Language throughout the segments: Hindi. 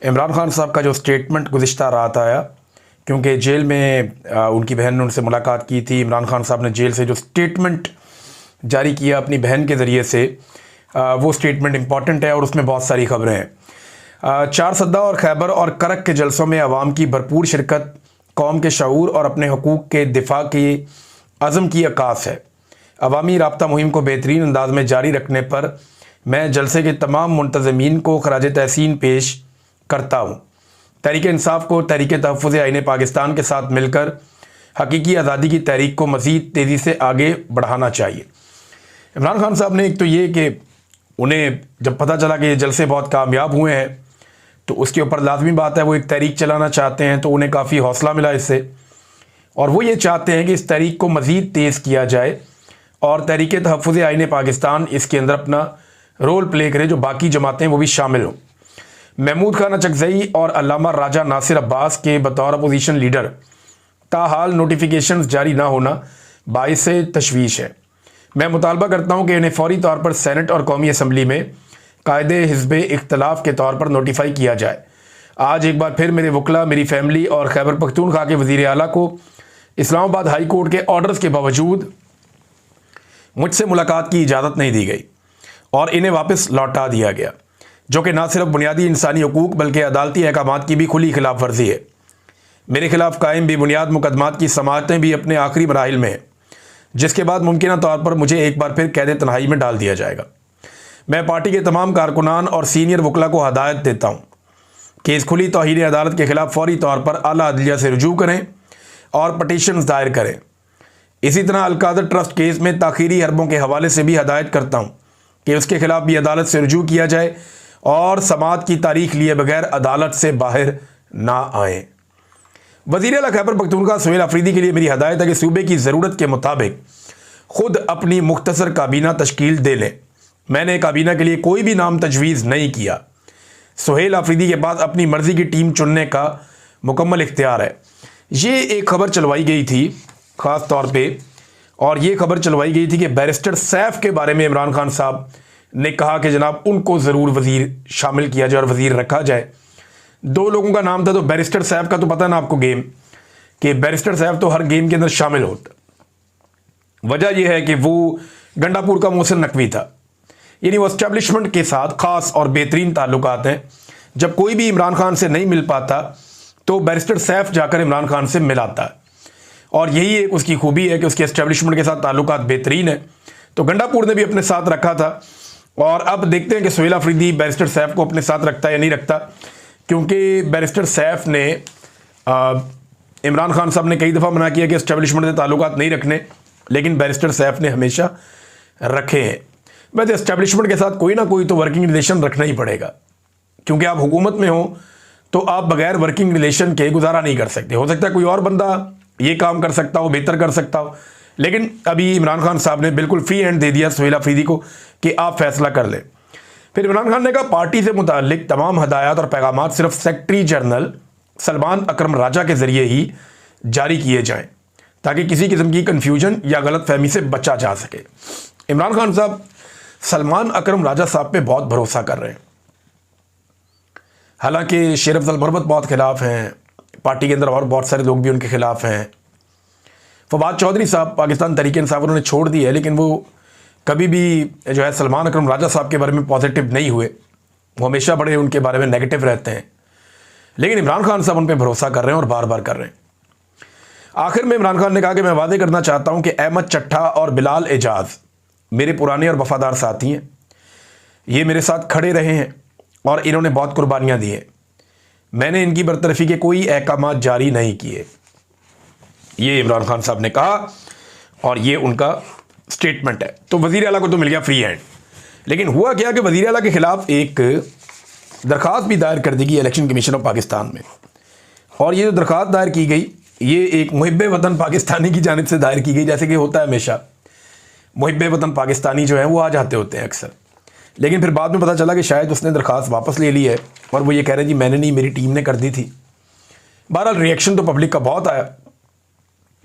इमरान खान साहब का जो स्टेटमेंट गुज़िश्ता रात आया, क्योंकि जेल में उनकी बहन ने उनसे मुलाकात की थी। इमरान खान साहब ने जेल से जो स्टेटमेंट जारी किया अपनी बहन के ज़रिए से, वो स्टेटमेंट इम्पॉर्टेंट है और उसमें बहुत सारी ख़बरें हैं। चार सद्दा और खैबर और करक के जलसों में आवाम की भरपूर शिरकत कौम के शऊर और अपने हकूक़ के दिफा की अज़म की अक्कास है। अवामी राब्ता मुहिम को बेहतरीन अंदाज में जारी रखने पर मैं जलसे के तमाम मुंतज़मीन को खराज तहसीन पेश करता हूँ। तहरीक इंसाफ को तहरीक तहफ़्फ़ुज़ आईन पाकिस्तान के साथ मिलकर हकीकी आज़ादी की तहरीक को मज़ीद तेज़ी से आगे बढ़ाना चाहिए। इमरान खान साहब ने एक तो ये कि उन्हें जब पता चला कि ये जलसे बहुत कामयाब हुए हैं तो उसके ऊपर लाजमी बात है वो एक तहरीक चलाना चाहते हैं, तो उन्हें काफ़ी हौसला मिला इससे, और वो ये चाहते हैं कि इस तहरीक को मज़ीद तेज़ किया जाए और तहरीक तहफ़्फ़ुज़ आईन पाकिस्तान इसके अंदर अपना रोल प्ले करे, जो बाकी जमातें वो भी शामिल हों। महमूद खान अचकज़ई और अल्लामा राजा नासिर अब्बास के बतौर अपोजिशन लीडर ताहाल नोटिफिकेशन जारी ना होना बाइस तशवीश है। मैं मुतालबा करता हूँ कि इन्हें फौरी तौर पर सेनेट और कौमी असम्बली में कायदे हिज़्ब इख्तलाफ के तौर पर नोटिफाई किया जाए। आज एक बार फिर मेरे वकला, मेरी फैमिली और खैबर पख्तूनख्वा के वज़ीर आला को इस्लामाबाद हाई कोर्ट के ऑर्डर्स के बावजूद मुझसे मुलाकात की इजाज़त नहीं दी गई और इन्हें वापस लौटा दिया गया, जो कि ना सिर्फ बुनियादी इंसानी हकूक़ बल्कि अदालती अहकामात की भी खुली खिलाफ वर्जी है। मेरे खिलाफ कायम बेबुनियाद मुकदमात की समाअतें भी अपने आखिरी मराहिल में हैं, जिसके बाद मुमकिन तौर पर मुझे एक बार फिर कैद तन्हाई में डाल दिया जाएगा। मैं पार्टी के तमाम कारकुनान और सीनियर वकला को हदायत देता हूँ कि इस खुली तौहीन अदालत के खिलाफ फौरी तौर पर आला अदलिया से रुजू करें और पटिशन दायर करें। इसी तरह अलकादर ट्रस्ट केस में ताख़ीरी हरबों के हवाले से भी हदायत करता हूँ कि उसके खिलाफ भी अदालत से रुजू किया जाए और समाअत की तारीख लिए बगैर अदालत से बाहर ना आए। वज़ीर आला खैबर पख्तूनख्वा सुहेल अफरीदी के लिए मेरी हदायत है कि सूबे की ज़रूरत के मुताबिक ख़ुद अपनी मुख्तसर काबीना तश्कील दे लें। मैंने काबीना के लिए कोई भी नाम तजवीज़ नहीं किया। सुहेल अफरीदी के पास अपनी मर्ज़ी की टीम चुनने का मुकम्मल इख्तियार है। ये एक खबर चलवाई गई थी ख़ास तौर पे, और ये खबर चलवाई गई थी कि बैरिस्टर सैफ के बारे में इमरान खान साहब ने कहा कि जनाब उनको ज़रूर वज़ीर शामिल किया जाए और वज़ीर रखा जाए। दो लोगों का नाम था, तो बैरिस्टर सैफ का तो पता ना आपको गेम, कि बैरिस्टर सैफ तो हर गेम के अंदर शामिल होता। वजह यह है कि वो गंडापुर का मोहसिन नकवी था, यानी वो एस्टेब्लिशमेंट के साथ ख़ास और बेहतरीन ताल्लुकात हैं। जब कोई भी इमरान खान से नहीं मिल पाता तो बैरिस्टर सैफ जाकर इमरान खान से मिलाता है, और यही एक उसकी खूबी है कि उसके एस्टेब्लिशमेंट के साथ ताल्लुकात बेहतरीन है। तो गंडापुर ने भी अपने साथ रखा था, और अब देखते हैं कि सुहेल अफरीदी बैरिस्टर सैफ को अपने साथ रखता है या नहीं रखता, क्योंकि बैरिस्टर सैफ ने इमरान खान साहब ने कई दफ़ा मना किया कि एस्टेब्लिशमेंट से ताल्लुकात नहीं रखने, लेकिन बैरिस्टर सैफ ने हमेशा रखे हैं। वैसे एस्टेब्लिशमेंट के साथ कोई ना कोई तो वर्किंग रिलेशन रखना ही पड़ेगा, क्योंकि आप हुकूमत में हो तो आप बगैर वर्किंग रिलेशन के गुजारा नहीं कर सकते। हो सकता है कोई और बंदा ये काम कर सकता हो, बेहतर कर सकता हो, लेकिन अभी इमरान खान साहब ने बिल्कुल फ्री हैंड दे दिया सुहेल अफरीदी को कि आप फैसला कर लें। फिर इमरान खान ने कहा पार्टी से मुताल्लिक तमाम हदायत और पैगामात सिर्फ सेक्रेटरी जनरल सलमान अकरम राजा के ज़रिए ही जारी किए जाएं, ताकि किसी किस्म की कन्फ्यूजन या गलत फहमी से बचा जा सके। इमरान खान साहब सलमान अकरम राजा साहब पे बहुत भरोसा कर रहे हैं। हालांकि शेर अफजल मुर्बत बहुत खिलाफ हैं, पार्टी के अंदर और बहुत सारे लोग भी उनके खिलाफ हैं। फवाद चौधरी साहब पाकिस्तान तहरीक इंसाफ उन्होंने छोड़ दी है, लेकिन वो कभी भी जो है सलमान अकरम राजा साहब के बारे में पॉजिटिव नहीं हुए, वो हमेशा बड़े उनके बारे में नेगेटिव रहते हैं। लेकिन इमरान खान साहब उन पर भरोसा कर रहे हैं और बार बार कर रहे हैं। आखिर में इमरान खान ने कहा कि मैं वादे करना चाहता हूं कि अहमद चट्ठा और बिलाल एजाज मेरे पुराने और वफादार साथी हैं। ये मेरे साथ खड़े रहे हैं और इन्होंने बहुत कुर्बानियाँ दी हैं। मैंने इनकी बरतरफी के कोई अहकाम जारी नहीं किए। ये इमरान खान साहब ने कहा और ये उनका स्टेटमेंट है। तो वज़ीर आला को तो मिल गया फ्री हैंड, लेकिन हुआ क्या कि वज़ीर आला के ख़िलाफ़ एक दरख्वास्त भी दायर कर दी गई इलेक्शन कमीशन ऑफ पाकिस्तान में, और ये जो दरख्वास्त दायर की गई ये एक मुहिब्बे वतन पाकिस्तानी की जानिब से दायर की गई। जैसे कि होता है हमेशा, मुहिब्बे वतन पाकिस्तानी जो है वो आ जाते होते हैं अक्सर, लेकिन फिर बाद में पता चला कि शायद उसने दरख्वास्त वापस ले ली है और वो ये कह रहे हैं जी मैंने नहीं, मेरी टीम ने कर दी थी। बहरहाल रिएक्शन तो पब्लिक का बहुत आया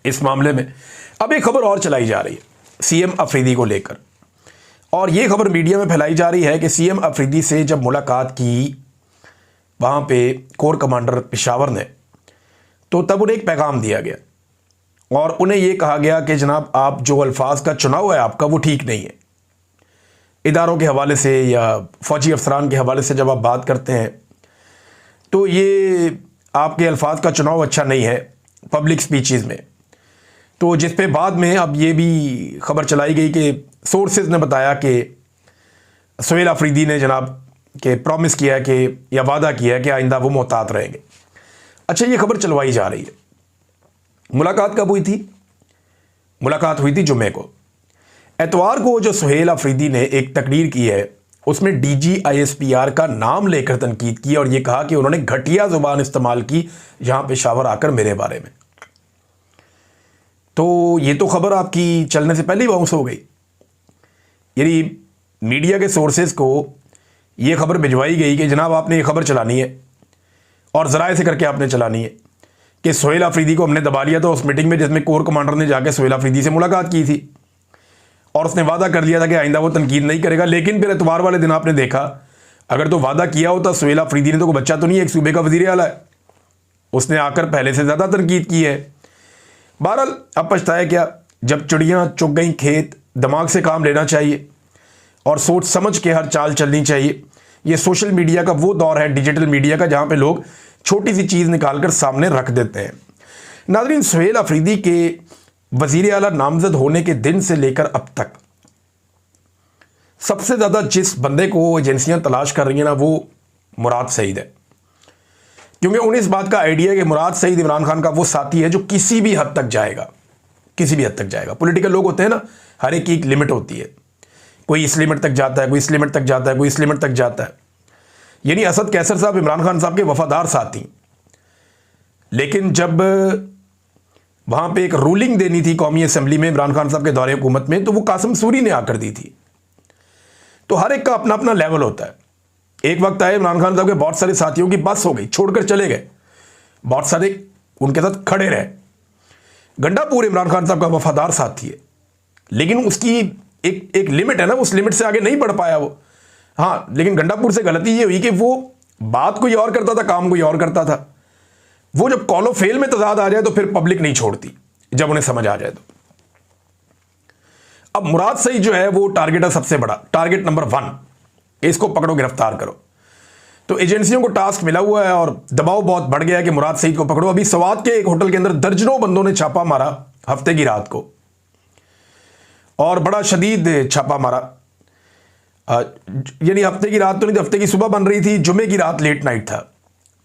इस मामले में। अब एक खबर और चलाई जा रही है सीएम अफरीदी को लेकर, और ये खबर मीडिया में फैलाई जा रही है कि सीएम अफरीदी से जब मुलाकात की वहाँ पे कोर कमांडर पेशावर ने, तो तब उन्हें एक पैगाम दिया गया और उन्हें ये कहा गया कि जनाब आप जो अल्फाज का चुनाव है आपका वो ठीक नहीं है। इदारों के हवाले से या फ़ौजी अफसरान के हवाले से जब आप बात करते हैं तो ये आपके अल्फाज का चुनाव अच्छा नहीं है पब्लिक स्पीचेस में। तो जिस पे बाद में अब ये भी खबर चलाई गई कि सोर्सेज ने बताया कि सुहेल अफरीदी ने जनाब के प्रॉमिस किया है कि या वादा किया है कि आइंदा वो मोहतात रहेंगे। अच्छा, ये खबर चलवाई जा रही है। मुलाकात कब हुई थी? मुलाकात हुई थी जुमे को। एतवार को जो सुहेल अफरीदी ने एक तकरीर की है उसमें DGISPR का नाम लेकर तनकीद की और यह कहा कि उन्होंने घटिया जुबान इस्तेमाल की यहां पेशावर आकर मेरे बारे में। तो ये तो खबर आपकी चलने से पहले ही बाउंस हो गई। यानी मीडिया के सोर्सेज को यह खबर भिजवाई गई कि जनाब आपने ये खबर चलानी है और ज़राए से करके आपने चलानी है कि सुहेल अफरीदी को हमने दबा लिया था उस मीटिंग में जिसमें कोर कमांडर ने जाकर सुहेल अफरीदी से मुलाकात की थी और उसने वादा कर लिया था कि आइंदा वो तनकीद नहीं करेगा। लेकिन फिर एतवार वाले दिन आपने देखा, अगर तो वादा किया होता सुहेल अफरीदी ने तो कोई बच्चा तो नहीं है, एक सूबे का वज़ीर आला है, उसने आकर पहले से ज़्यादा तनकीद की है। बहरहाल अब पछताया क्या, जब चिड़ियाँ चुग गई खेत, दिमाग से काम लेना चाहिए और सोच समझ के हर चाल चलनी चाहिए। ये सोशल मीडिया का वो दौर है, डिजिटल मीडिया का, जहाँ पे लोग छोटी सी चीज़ निकाल कर सामने रख देते हैं। नाज़रीन, सुहेल अफरीदी के वज़ीर आला नामज़द होने के दिन से लेकर अब तक सबसे ज़्यादा जिस बंदे को एजेंसियां तलाश कर रही हैं ना, वो मुराद सईद है। क्योंकि उन्हें इस बात का आइडिया है कि मुराद सईद इमरान खान का वो साथी है जो किसी भी हद तक जाएगा, किसी भी हद तक जाएगा। पॉलिटिकल लोग होते हैं ना, हर एक की एक लिमिट होती है, कोई इस लिमिट तक जाता है, कोई इस लिमिट तक जाता है, कोई इस लिमिट तक जाता है। यानी असद कैसर साहब इमरान खान साहब के वफादार साथी, लेकिन जब वहाँ पे एक रूलिंग देनी थी कौमी असेंबली में इमरान खान साहब के दौरे हुकूमत में, तो वो कासिम सूरी ने आकर दी थी। तो हर एक का अपना अपना लेवल होता है। एक वक्त आए इमरान खान साहब के बहुत सारे साथियों की बस हो गई, छोड़कर चले गए, बहुत सारे उनके साथ खड़े रहे। गंडापुर इमरान खान साहब का वफादार साथी है, लेकिन उसकी एक लिमिट है ना, उस लिमिट से आगे नहीं बढ़ पाया वो। हाँ, लेकिन गंडापुर से गलती ये हुई कि वो बात कोई और करता था, काम कोई और करता था। वो जब कॉलो फेल में तजाद आ जाए तो फिर पब्लिक नहीं छोड़ती, जब उन्हें समझ आ जाए तो। अब मुराद सईद जो है वो टारगेट है सबसे बड़ा, टारगेट नंबर 1, इसको पकड़ो, गिरफ्तार करो। तो एजेंसियों को टास्क मिला हुआ है और दबाव बहुत बढ़ गया है कि मुराद सईद को पकड़ो। अभी सवात के एक होटल के अंदर दर्जनों बंदों ने छापा मारा हफ्ते की रात को, और बड़ा शदीद छापा मारा। यानी हफ्ते की रात तो नहीं, हफ्ते की सुबह बन रही थी, जुमे की रात लेट नाइट था,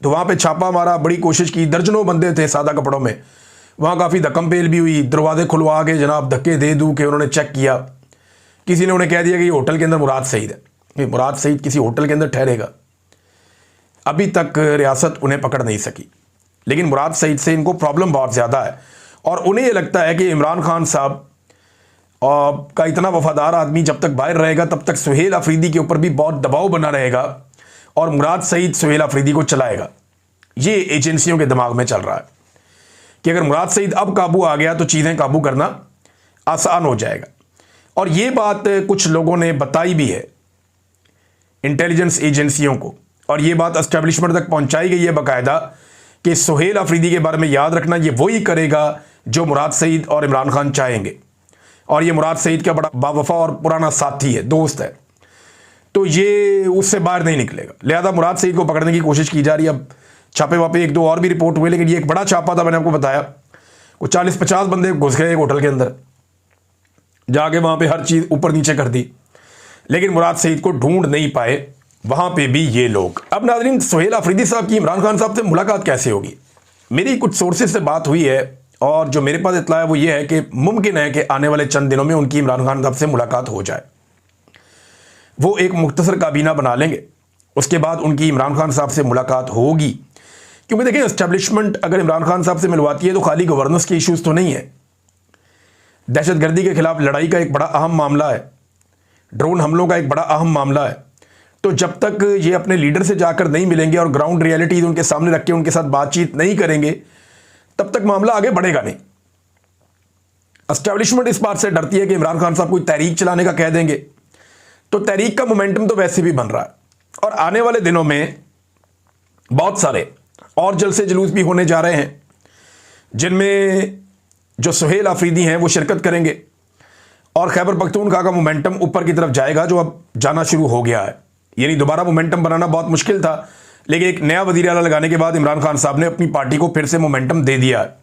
तो वहाँ पे छापा मारा, बड़ी कोशिश की। दर्जनों बंदे थे सादा कपड़ों में, वहाँ काफ़ी धक्कम पेल भी हुई, दरवाजे खुलवा के जनाब धक्के दे दूँ के उन्होंने चेक किया। किसी ने उन्हें कह दिया कि ये होटल के अंदर मुराद सईद है। भाई, मुराद सईद किसी होटल के अंदर ठहरेगा? अभी तक रियासत उन्हें पकड़ नहीं सकी। लेकिन मुराद सईद से इनको प्रॉब्लम बहुत ज़्यादा है और उन्हें ये लगता है कि इमरान खान साहब का इतना वफादार आदमी जब तक बाहर रहेगा तब तक सुहेल अफरीदी के ऊपर भी बहुत दबाव बना रहेगा और मुराद सईद सुहेल अफरीदी को चलाएगा। ये एजेंसियों के दिमाग में चल रहा है कि अगर मुराद सईद अब काबू आ गया तो चीज़ें काबू करना आसान हो जाएगा। और ये बात कुछ लोगों ने बताई भी है इंटेलिजेंस एजेंसियों को, और ये बात एस्टेब्लिशमेंट तक पहुंचाई गई है बाकायदा कि सुहेल अफरीदी के बारे में याद रखना, ये वही करेगा जो मुराद सईद और इमरान खान चाहेंगे। और ये मुराद सईद का बड़ा बावफा और पुराना साथी है, दोस्त है, तो ये उससे बाहर नहीं निकलेगा। लिहाजा मुराद सईद को पकड़ने की कोशिश की जा रही है। अब छापे वापे 1-2 और भी रिपोर्ट हुए, लेकिन ये एक बड़ा छापा था, मैंने आपको बताया। वो 40-50 बंदे घुस गए एक होटल के अंदर, जाके वहाँ पे हर चीज़ ऊपर नीचे कर दी, लेकिन मुराद सईद को ढूंढ नहीं पाए वहाँ पे भी ये लोग। अब नाज़रीन, सुहेल अफरीदी साहब की इमरान खान साहब से मुलाकात कैसे होगी? मेरी कुछ सोर्सेज से बात हुई है और जो मेरे पास इत्तला है वो ये है कि मुमकिन है कि आने वाले चंद दिनों में उनकी इमरान खान साहब से मुलाकात हो जाए। वो एक मुख्तसर काबीना बना लेंगे, उसके बाद उनकी इमरान खान साहब से मुलाकात होगी। क्योंकि देखिए, एस्टेब्लिशमेंट अगर इमरान खान साहब से मिलवाती है तो खाली गवर्नेंस के इश्यूज़ तो नहीं है, दहशतगर्दी के खिलाफ लड़ाई का एक बड़ा अहम मामला है, ड्रोन हमलों का एक बड़ा अहम मामला है। तो जब तक ये अपने लीडर से जाकर नहीं मिलेंगे और ग्राउंड रियलिटीज उनके सामने रख के उनके साथ बातचीत नहीं करेंगे, तब तक मामला आगे बढ़ेगा नहीं। एस्टेब्लिशमेंट इस बात से डरती है कि इमरान खान साहब कोई तहरीक चलाने का कह देंगे, तो तहरीक का मोमेंटम तो वैसे भी बन रहा है। और आने वाले दिनों में बहुत सारे और जलसे जुलूस भी होने जा रहे हैं, जिनमें जो सुहेल आफरीदी हैं वो शिरकत करेंगे और खैबर पख्तूनख्वा का मोमेंटम ऊपर की तरफ जाएगा, जो अब जाना शुरू हो गया है। यानी दोबारा मोमेंटम बनाना बहुत मुश्किल था, लेकिन एक नया वज़ीर आला लगाने के बाद इमरान खान साहब ने अपनी पार्टी को फिर से मोमेंटम दे दिया है।